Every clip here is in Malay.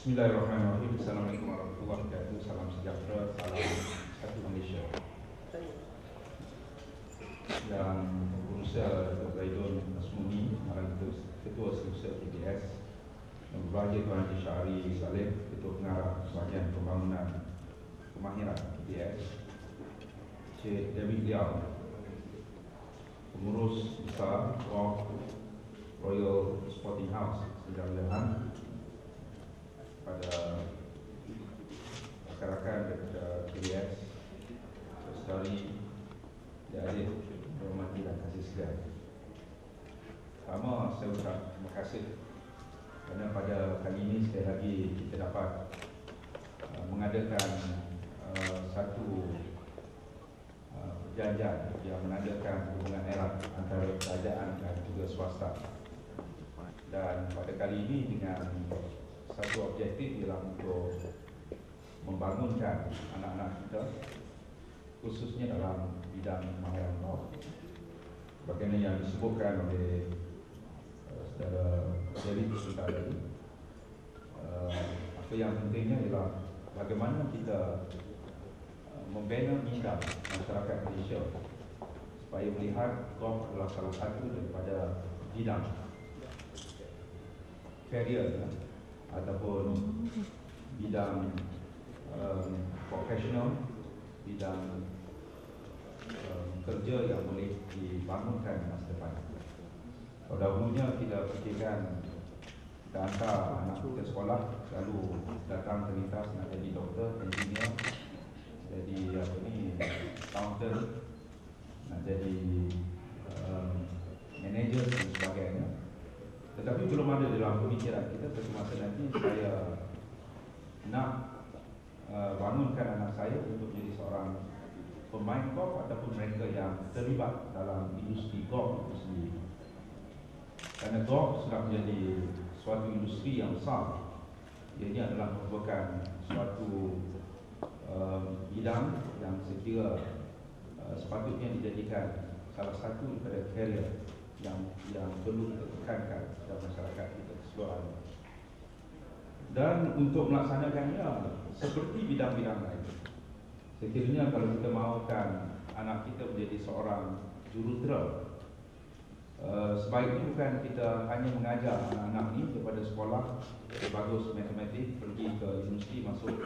Bismillahirrahmanirrahim. Assalamualaikum warahmatullahi wabarakatuh. Salam sejahtera, salam satu Malaysia. Yang Pengurusa Dr. Zaidun Asmuni, Ketua Setiausaha PBS, yang berbahagia Tuan Haji Syahri Saleh, Ketua Pengarah Bahagian Pembangunan Kemahiran PBS, Cik David Liao, Pengurus Besar Royal Sporting House Sdn Bhd, pada rakan-rakan daripada PBS, saudari yang dihormati dan kasih sekalian. Pertama, saya ucap terima kasih kerana pada kali ini sekali lagi kita dapat mengadakan satu perjanjian yang menandakan hubungan erat antara kerajaan dan juga swasta. Dan pada kali ini dengan satu objektif ialah untuk membangunkan anak-anak kita, khususnya dalam bidang kemahiran golf. Bagaimana yang disebutkan oleh saudara David tadi, apa yang pentingnya ialah bagaimana kita membina minda masyarakat Malaysia supaya melihat golf adalah salah satu daripada bidang karier ataupun bidang profesional, bidang kerja yang boleh dibangunkan masa depan. Kalau dahulunya kita fikirkan kita hantar anak kita sekolah, lalu datang terlintas nak jadi doktor, engineer, jadi accountant, nak jadi manager dan sebagainya. Tetapi belum ada dalam pemikiran kita suatu masa nanti saya nak bangunkan anak saya untuk menjadi seorang pemain golf ataupun mereka yang terlibat dalam industri golf itu sendiri. Kerana golf sudah menjadi suatu industri yang besar. Ini adalah merupakan suatu bidang yang saya kira sepatutnya dijadikan salah satu daripada karier yang perlu kita tekankan dalam masyarakat kita keseluruhan. Dan untuk melaksanakannya seperti bidang-bidang lain, sekiranya kalau kita mahukan anak kita menjadi seorang jurutera, sebaiknya bukan kita hanya mengajar anak-anak ini daripada sekolah bagus matematik, pergi ke universiti, masuk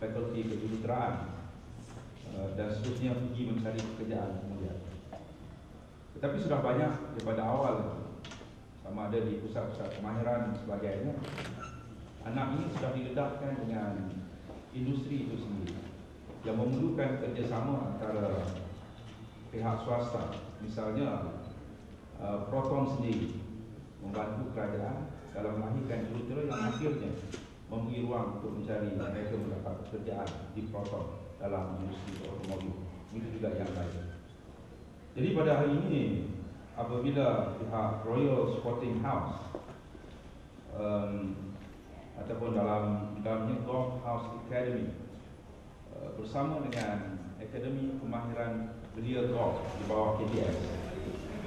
fakulti kejuruteraan dan seterusnya pergi mencari pekerjaan kemudian. Tetapi sudah banyak daripada awal, sama ada di pusat-pusat kemahiran dan sebagainya, anak ini sudah didedahkan dengan industri itu sendiri yang memerlukan kerjasama antara pihak swasta. Misalnya Proton sendiri membantu kerajaan dalam melahirkan jurutera yang akhirnya memberi ruang untuk mencari mereka mendapat pekerjaan di Proton dalam industri automobil. Itu juga yang lain. Jadi pada hari ini apabila pihak Royal Sporting House ataupun dalamnya Golf House Academy bersama dengan Akademi Kemahiran Belia Golf di bawah KBS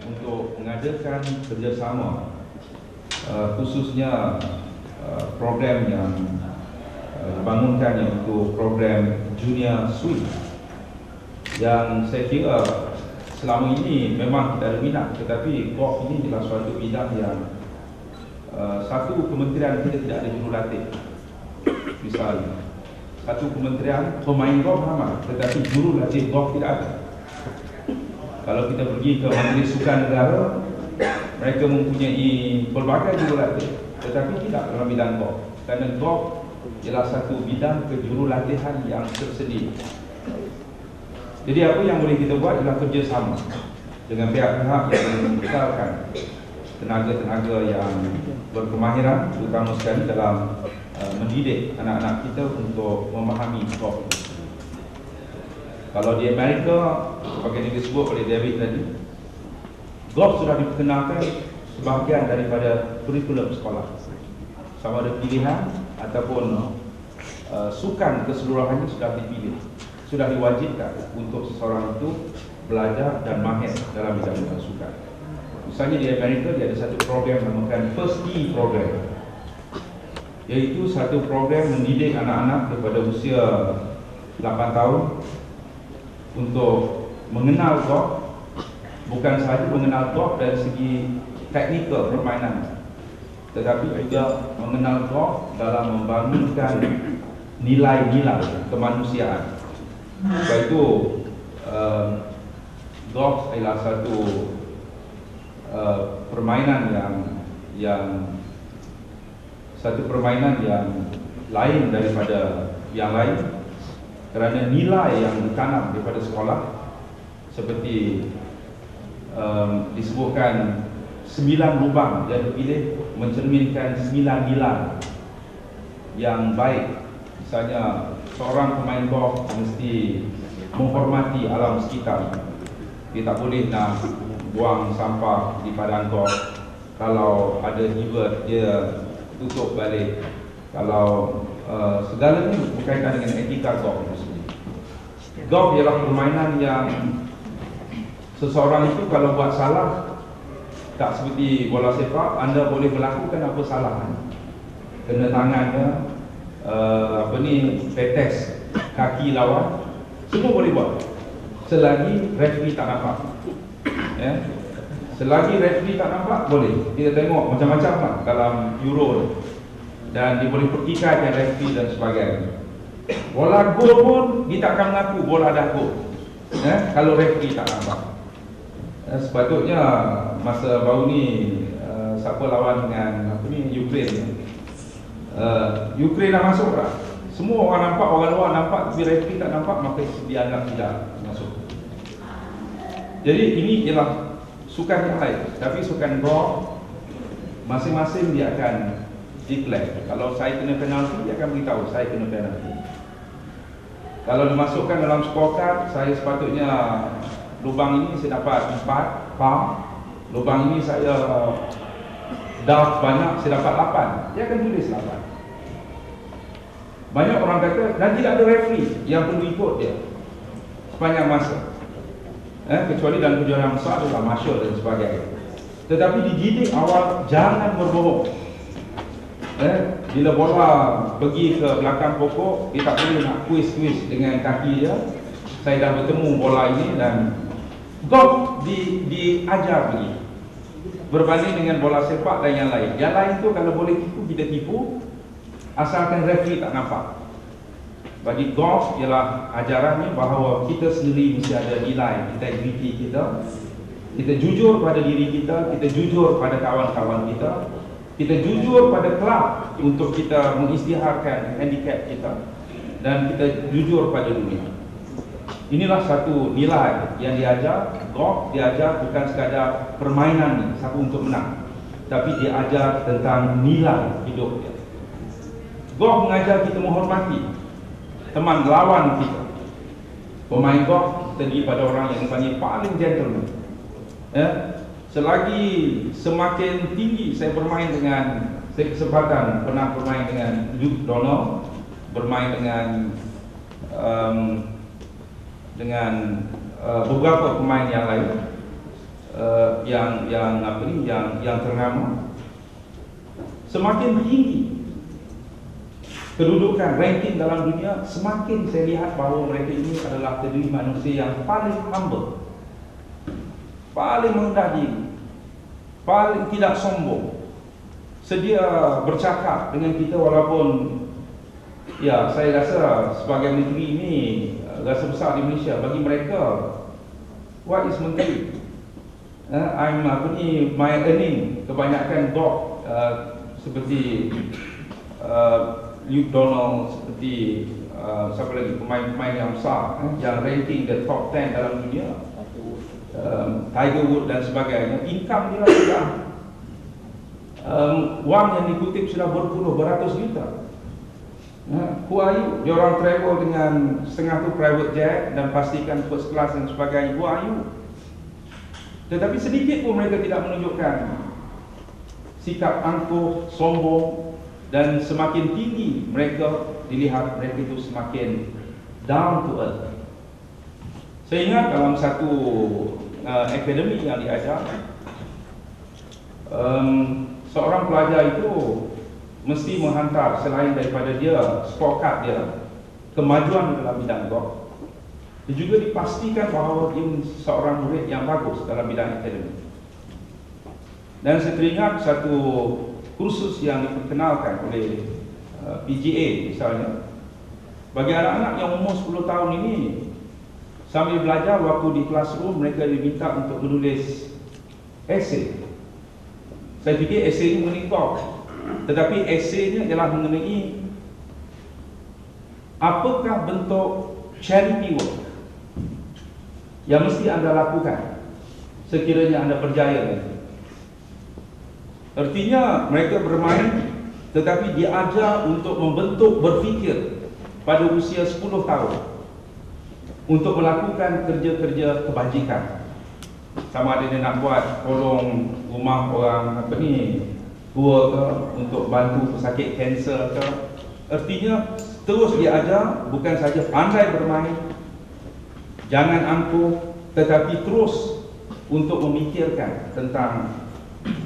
untuk mengadakan kerjasama khususnya program yang dibangunkan iaitu program Junior Swing, yang saya kira selama ini memang kita ada minat, tetapi golf ini adalah suatu bidang yang satu kementerian kita tidak ada jurulatih. Misalnya satu kementerian pemain golf ramai, tetapi jurulatih golf tidak ada. Kalau kita pergi ke Menteri Sukan Negara, mereka mempunyai pelbagai jurulatih, tetapi tidak dalam bidang golf. Kerana golf ialah satu bidang kejurulatihan yang tersedia. Jadi apa yang boleh kita buat adalah kerjasama dengan pihak-pihak yang membesarkan tenaga-tenaga yang berkemahiran, terutama sekali dalam mendidik anak-anak kita untuk memahami golf. Kalau di Amerika, seperti yang disebut oleh David tadi, golf sudah diperkenalkan sebahagian daripada kurikulum sekolah. Sama ada pilihan ataupun sukan keseluruhannya sudah dipilih, sudah diwajibkan untuk seseorang itu belajar dan mahir dalam bidang sukan. Misalnya di Amerika dia ada satu program yang dinamakan First E program. iaitu satu program mendidik anak-anak daripada usia 8 tahun untuk mengenal golf, bukan sahaja mengenal golf dari segi teknikal permainan, tetapi juga mengenal golf dalam membangunkan nilai-nilai kemanusiaan. Sebab itu golf adalah satu permainan yang lain daripada yang lain, kerana nilai yang ditanam daripada sekolah seperti disebutkan 9 lubang yang dipilih mencerminkan 9 nilai yang baik. Misalnya seorang pemain golf mesti menghormati alam sekitar. Dia tak boleh nak buang sampah di padang golf. Kalau ada divert, dia tutup balik. Kalau segalanya berkaitan dengan etika golf itu sendiri. Golf ialah permainan yang seseorang itu kalau buat salah, tak seperti bola sepak, anda boleh melakukan apa salah, kena tangannya, petes kaki lawan, semua boleh buat selagi referee tak nampak. Selagi referee tak nampak, boleh. Kita tengok macam-macam lah dalam Euro, dan dia boleh pertikaikan referee dan sebagainya. Bola gol pun dia tak akan mengaku bola dah gol, kalau referee tak nampak. Sepatutnya masa baru ni siapa lawan dengan Ukraine, Ukraine dah masuk lah. Semua orang nampak, orang luar nampak, tapi referee tak nampak, maka dianggap tidak masuk. Jadi ini ialah sukan yang lain. Tapi sukan golf, masing-masing dia akan declare. Kalau saya kena penalti, dia akan beritahu saya kena penalti. Kalau dimasukkan dalam scorecard, saya sepatutnya lubang ini saya dapat 4 par, lubang ini saya dah banyak, saya dapat 8, dia akan tulis 8. Banyak orang kata, dan tidak ada referee yang perlu ikut dia sepanjang masa, kecuali dalam kejuaraan besar adalah masyhur dan sebagainya. Tetapi dididik awal, jangan berbohong. Bila bola pergi ke belakang pokok, dia tak boleh nak kuis-kuis dengan kaki dia. Saya dah bertemu bola ini, dan golf diajar begini, berbanding dengan bola sepak dan yang lain. Yang lain tu kalau boleh tipu, kita tipu, asalkan referee tak nampak. Bagi golf ialah ajarannya bahawa kita sendiri mesti ada nilai integriti kita. Kita jujur pada diri kita, kita jujur pada kawan-kawan kita, kita jujur pada kelab untuk kita mengisytiharkan handicap kita, dan kita jujur pada dunia. Inilah satu nilai yang diajar. Golf diajar bukan sekadar permainan siapa untuk menang, tapi diajar tentang nilai hidup dia. Golf mengajar kita menghormati teman lawan kita. Pemain golf terdiri pada orang yang dipanggil paling gentleman. Selagi semakin tinggi saya bermain dengan, saya kesempatan pernah bermain dengan Luke Donald, bermain dengan beberapa pemain yang lain, yang ternama. Semakin tinggi kedudukan ranking dalam dunia, semakin saya lihat bahawa mereka ini adalah terdiri manusia yang paling humble, paling merendah diri, paling tidak sombong, sedia bercakap dengan kita walaupun, ya, saya rasa sebagai menteri ini, rasa besar di Malaysia, bagi mereka, what is menteri? My earning kebanyakan golf, seperti Luke Donald, seperti siapa lagi, pemain-pemain yang besar, yang ranking the top 10 dalam dunia, Tiger Woods dan sebagainya, income dia sudah wang yang dikutip sudah beratus juta. Who are you? Dia orang travel dengan setengah tu private jet dan pastikan first class dan sebagainya. Who are you? Tetapi sedikit pun mereka tidak menunjukkan sikap angkuh, sombong, dan semakin tinggi mereka dilihat, mereka itu semakin down to earth. Saya ingat dalam satu akademi yang diajar, seorang pelajar itu mesti menghantar selain daripada dia scorecard dia kemajuan dalam bidang golf, dia juga dipastikan bahawa dia seorang murid yang bagus dalam bidang akademik. Dan saya teringat satu kursus yang diperkenalkan oleh PGA misalnya, bagi anak-anak yang umur 10 tahun ini, sambil belajar waktu di classroom mereka diminta untuk menulis esei. Saya fikir esei ini mengenai golf, tetapi eseinya ialah mengenai apakah bentuk charity work yang mesti anda lakukan sekiranya anda berjaya nanti. Artinya mereka bermain tetapi diajar untuk membentuk berfikir pada usia 10 tahun untuk melakukan kerja-kerja kebajikan. Sama ada dia nak buat tolong rumah orang tua ke, untuk bantu pesakit kanser ke. Artinya terus diajar bukan saja pandai bermain, jangan angkuh, tetapi terus untuk memikirkan tentang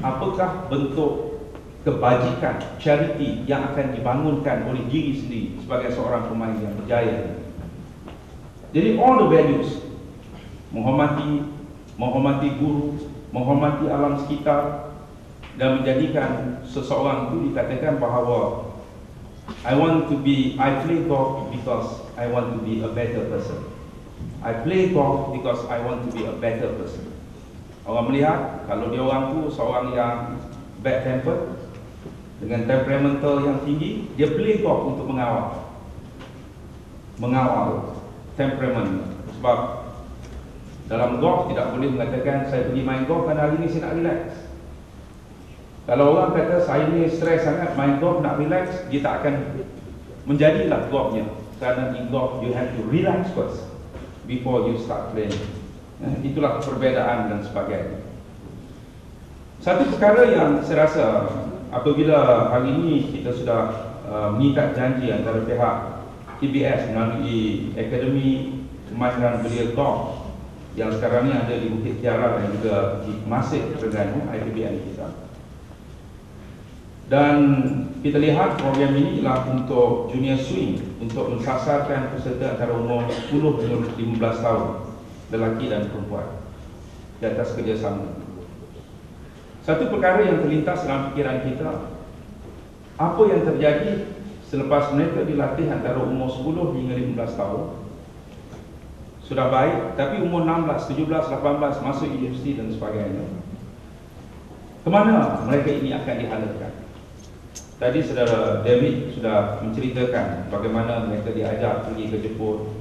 apakah bentuk kebajikan, charity yang akan dibangunkan oleh diri sendiri sebagai seorang pemain yang berjaya. Jadi all the values, menghormati guru, menghormati alam sekitar, dan menjadikan seseorang itu dikatakan bahawa I play golf because I want to be a better person. I play golf because I want to be a better person. Orang melihat kalau dia orang tu seorang yang bad tempered dengan temperamental yang tinggi, dia play golf untuk mengawal temperament. Sebab dalam golf tidak boleh mengatakan saya pergi main golf kerana hari ini saya nak relax. Kalau orang kata saya ni stres sangat main golf nak relax, dia tak akan menjadilah golfnya. Kerana in golf you have to relax first before you start playing. Itulah perbezaan dan sebagainya. Satu perkara yang saya rasa apabila hari ini kita sudah mengikat janji antara pihak TBS melalui Akademi Kemahiran Belia Golf yang sekarang ini ada di Bukit Kiara dan juga di Masjid Terengganu IPBN kita. Dan kita lihat program ini ialah untuk junior swing, untuk mensasarkan peserta antara umur 10 hingga 15 tahun, lelaki dan perempuan, di atas kerjasama. Satu perkara yang terlintas dalam fikiran kita, apa yang terjadi selepas mereka dilatih antara umur 10 hingga 15 tahun sudah baik, tapi umur 16, 17, 18 masuk universiti dan sebagainya, kemana mereka ini akan dihalirkan? Tadi saudara David sudah menceritakan bagaimana mereka diajar pergi ke Jepun,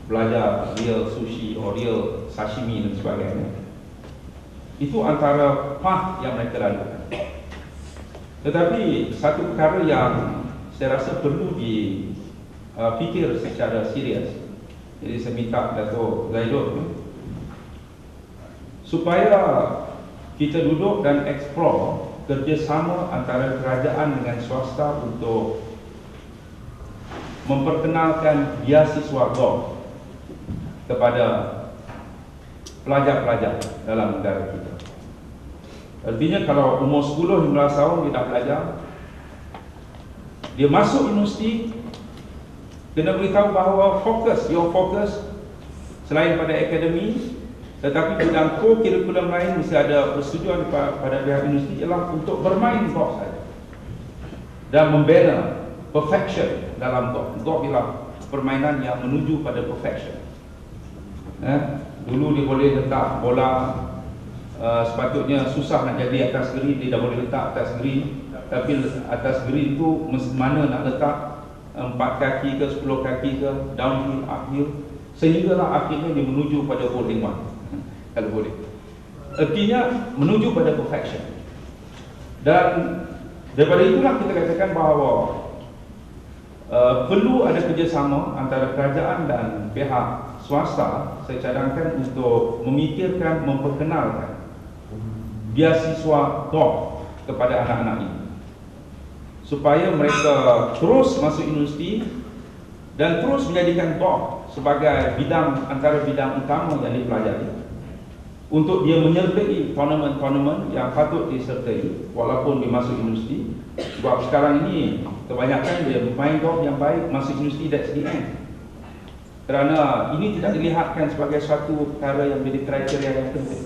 belajar real sushi atau real sashimi dan sebagainya. Itu antara path yang mereka lakukan. Tetapi satu perkara yang saya rasa perlu difikir secara serius, jadi saya minta Dato' Zaidul supaya kita duduk dan explore kerjasama antara kerajaan dengan swasta untuk memperkenalkan beasiswa golf kepada pelajar-pelajar dalam negara kita. Artinya kalau umur 10-15 tahun dia dah belajar, dia masuk universiti, kena beritahu bahawa your fokus selain pada akademi, tetapi bidang co-curriculum lain mesti ada persetujuan pada pihak universiti ialah untuk bermain golf saja dan membina perfection dalam golf. Golf ialah permainan yang menuju pada perfection. Dulu dia boleh letak bola, sepatutnya susah nak jadi atas green, dia dah boleh letak atas green. Tapi atas green tu mana nak letak 4 kaki ke 10 kaki ke, downhill, uphill, sehinggalah akhirnya dia menuju pada hole in one. Kalau boleh, artinya menuju pada perfection. Dan daripada itulah kita katakan bahawa perlu ada kerjasama antara kerajaan dan pihak swasta. Saya cadangkan untuk memikirkan, memperkenalkan beasiswa golf kepada anak-anak ini, supaya mereka terus masuk universiti dan terus menjadikan golf sebagai antara bidang utama yang dipelajari. untuk dia menyertai tournament-tournament yang patut disertai walaupun dia masuk universiti. Sebab sekarang ini kebanyakan dia main golf yang baik masuk universiti, that's the end. Kerana ini tidak dilihatkan sebagai suatu perkara yang menjadi kriteria yang penting.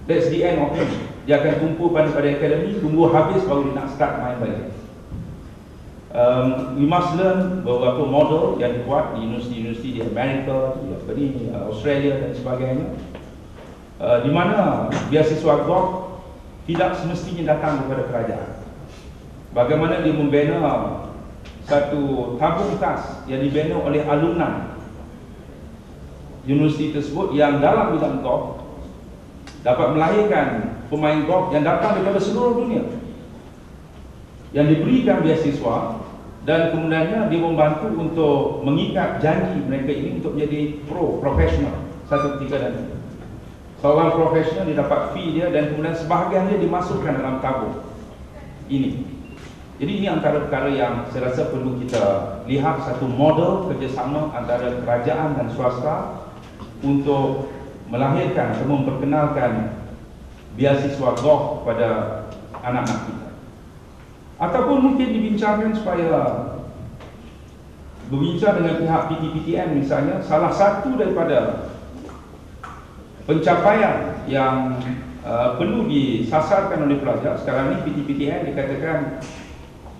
That's the end of him. Dia akan tumpu pada akademi, tunggu habis baru dia nak start main balik. We must learn beberapa model yang dibuat di universiti-universiti di Amerika, di Australia dan sebagainya, di mana beasiswa golf tidak semestinya datang daripada kerajaan. Bagaimana dia membina satu tabung kas yang dibina oleh alumni universiti tersebut yang dalam bidang golf dapat melahirkan pemain golf yang datang daripada seluruh dunia, yang diberikan beasiswa, dan kemudiannya dia membantu untuk mengikat janji mereka ini untuk menjadi profesional satu ketika nanti. Seorang profesional dia dapat fee dia dan kemudian sebahagian dia dimasukkan dalam tabung ini. Jadi ini antara perkara yang saya rasa perlu kita lihat, satu model kerjasama antara kerajaan dan swasta untuk melahirkan atau memperkenalkan beasiswa golf kepada anak-anak kita. Ataupun mungkin dibincangkan supaya berbincang dengan pihak PTPTN misalnya, salah satu daripada pencapaian yang perlu disasarkan oleh pelajar sekarang ini, PTPTN dikatakan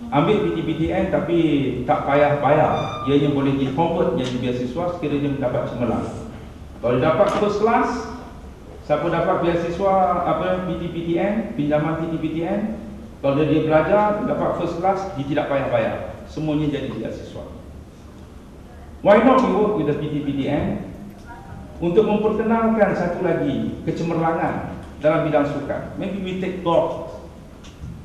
ambil PTPTN tapi tak payah bayar, ianya boleh di-convert menjadi beasiswa sekiranya mendapat cemerlang. Kalau dapat first class, siapa dapat beasiswa PTPTN, pinjaman PTPTN, kalau dia belajar dapat first class, dia tidak payah bayar, semuanya jadi beasiswa. Why not we work with the PTPTN untuk memperkenalkan satu lagi kecemerlangan dalam bidang sukan? Maybe we take golf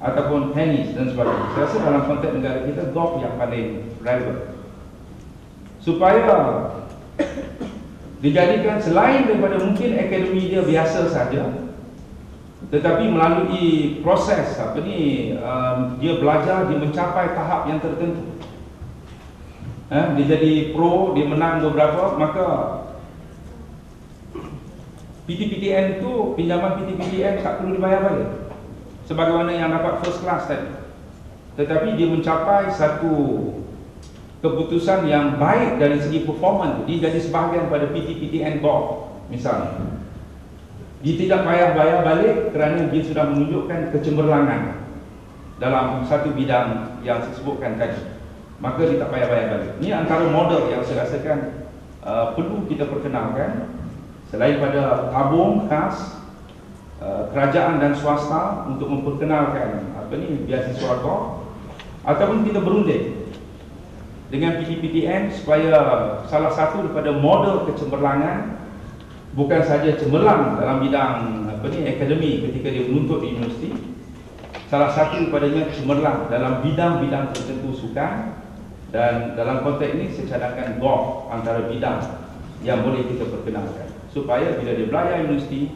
ataupun tenis dan sebagainya. Saya rasa dalam konteks negara kita, golf yang paling relevant, supaya dijadikan selain daripada mungkin akademi dia biasa saja, tetapi melalui proses dia belajar, dia mencapai tahap yang tertentu, dia jadi pro, dia menang beberapa, maka PTPTN itu, pinjaman PTPTN tak perlu dibayar balik sebagaimana yang dapat first class tadi. Tetapi dia mencapai satu keputusan yang baik dari segi performance, dia jadi sebahagian pada PTPTN golf misalnya. Dia tidak payah bayar balik kerana dia sudah menunjukkan kecemerlangan dalam satu bidang yang saya sebutkan tadi, maka dia tak payah bayar balik. Ini antara model yang saya rasakan perlu kita perkenalkan, selain pada tabung khas kerajaan dan swasta untuk memperkenalkan beasiswa golf, ataupun kita berunding dengan PTPTN supaya salah satu daripada model kecemerlangan bukan saja cemerlang dalam bidang akademi ketika dia menuntut di universiti, salah satu daripadanya cemerlang dalam bidang-bidang tertentu sukan, dan dalam konteks ini saya cadangkan golf antara bidang yang boleh kita perkenalkan supaya bila dia belajar universiti,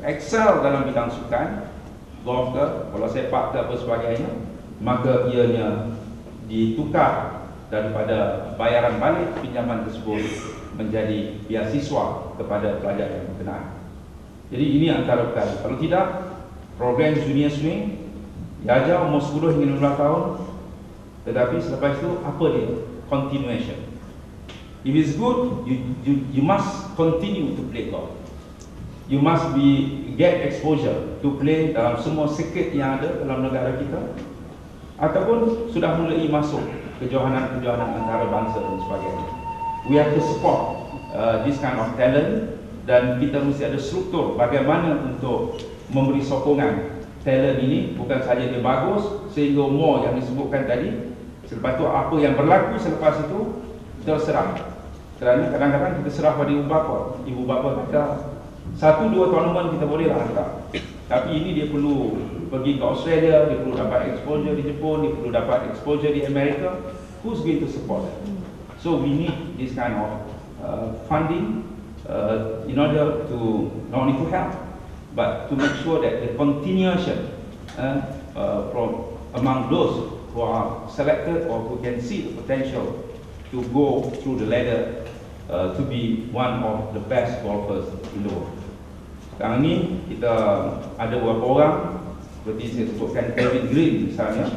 excel dalam bidang sukan, golf ke, bola sepak ke apa sebagainya, maka ianya ditukar daripada bayaran balik pinjaman tersebut menjadi beasiswa kepada pelajar yang berkenaan. Jadi ini antara perkara. Kalau tidak, program junior swing diajar umur 10 hingga 15 tahun, tetapi selepas itu apa dia? Continuation. If it's good, you must continue to play golf. You must get exposure to play dalam semua sirkuit yang ada dalam negara kita, ataupun sudah mulai masuk kejohanan-kejohanan antarabangsa dan sebagainya. We have to support this kind of talent, dan kita mesti ada struktur bagaimana untuk memberi sokongan talent ini, bukan saja dia bagus sehingga umur yang disebutkan tadi, selepas itu apa yang berlaku selepas itu terserah. Kerana kadang-kadang kita serah pada ibu bapa kata 1-2 tournament kita boleh hantar, tapi ini dia perlu pergi ke Australia, dia perlu dapat exposure di Jepun, dia perlu dapat exposure di Amerika. Who's going to support that? So we need this kind of funding in order to not only to help, but to make sure that the continuation from among those who are selected or who can see the potential to go through the ladder to be one of the best golfers in the world. Sekarang ni kita ada beberapa orang seperti saya sebutkan Kevin Green misalnya,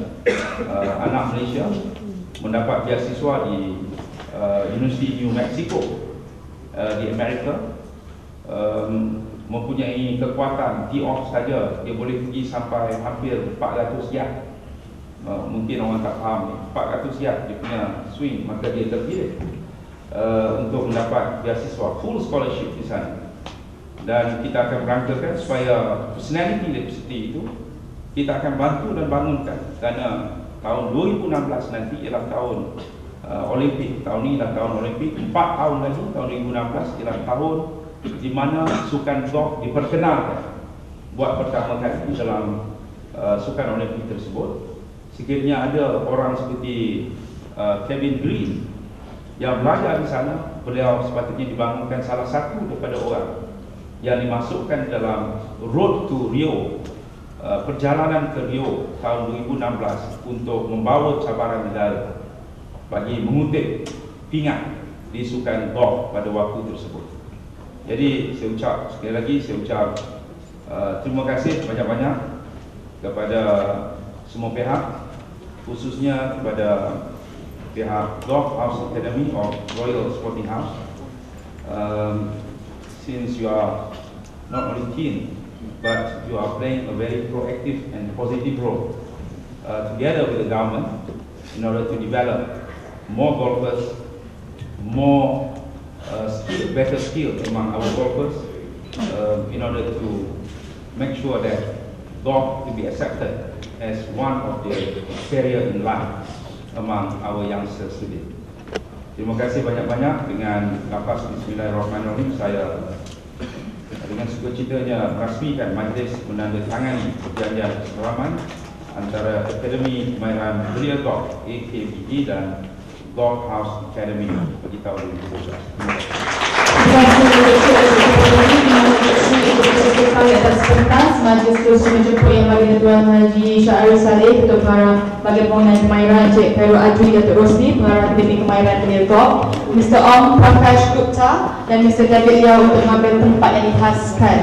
anak Malaysia mendapat beasiswa di University New Mexico di Amerika, mempunyai kekuatan T-off saja dia boleh pergi sampai hampir 400 yard. Mungkin orang tak faham ni, 400 yard dia punya swing, maka dia terpilih untuk mendapat beasiswa full scholarship di sana. Dan kita akan merangkakan supaya personality seperti itu kita akan bantu dan bangunkan, kerana tahun 2016 nanti ialah tahun Olimpik. Tahun ini adalah tahun Olimpik, 4 tahun lagi tahun 2016 ialah tahun di mana sukan golf diperkenalkan buat pertama kali dalam sukan Olimpik tersebut. Sekiranya ada orang seperti Kevin Green yang belajar di sana, beliau sepatutnya dibangunkan salah satu daripada orang yang dimasukkan dalam Road to Rio, perjalanan ke Rio tahun 2016 untuk membawa cabaran medali bagi mengutip pingat di sukan golf pada waktu tersebut. Jadi saya ucap sekali lagi, saya ucap terima kasih banyak-banyak kepada semua pihak, khususnya kepada pihak Golf House Academy of Royal Sporting House. Since you are not only keen, but you are playing a very proactive and positive role together with the government in order to develop more golfers, more better skill among our golfers, in order to make sure that golf will be accepted as one of the career in life among our youngsters today. Terima kasih banyak-banyak. Dengan lafaz Bismillahirrahmanirrahim, saya dengan sukacitanya merasmikan majlis menandatangani perjanjian kesepakaman antara Akademi Kemahiran Belia Golf AKBG dan Golf House Academy bagi tahun 2012. Atas pentas majlis terus menjemput Yang Bagi Tuan Haji Syarul Saleh, Ketua Pengarah Bahagian Pembangunan Kemahiran Encik Khairul Adwi Datuk Rosli, Pengarah Akademi Kemahiran Belia Golf, Mr. Om Prakash Gupta dan Mr. David Liao untuk mengambil tempat yang dikhaskan.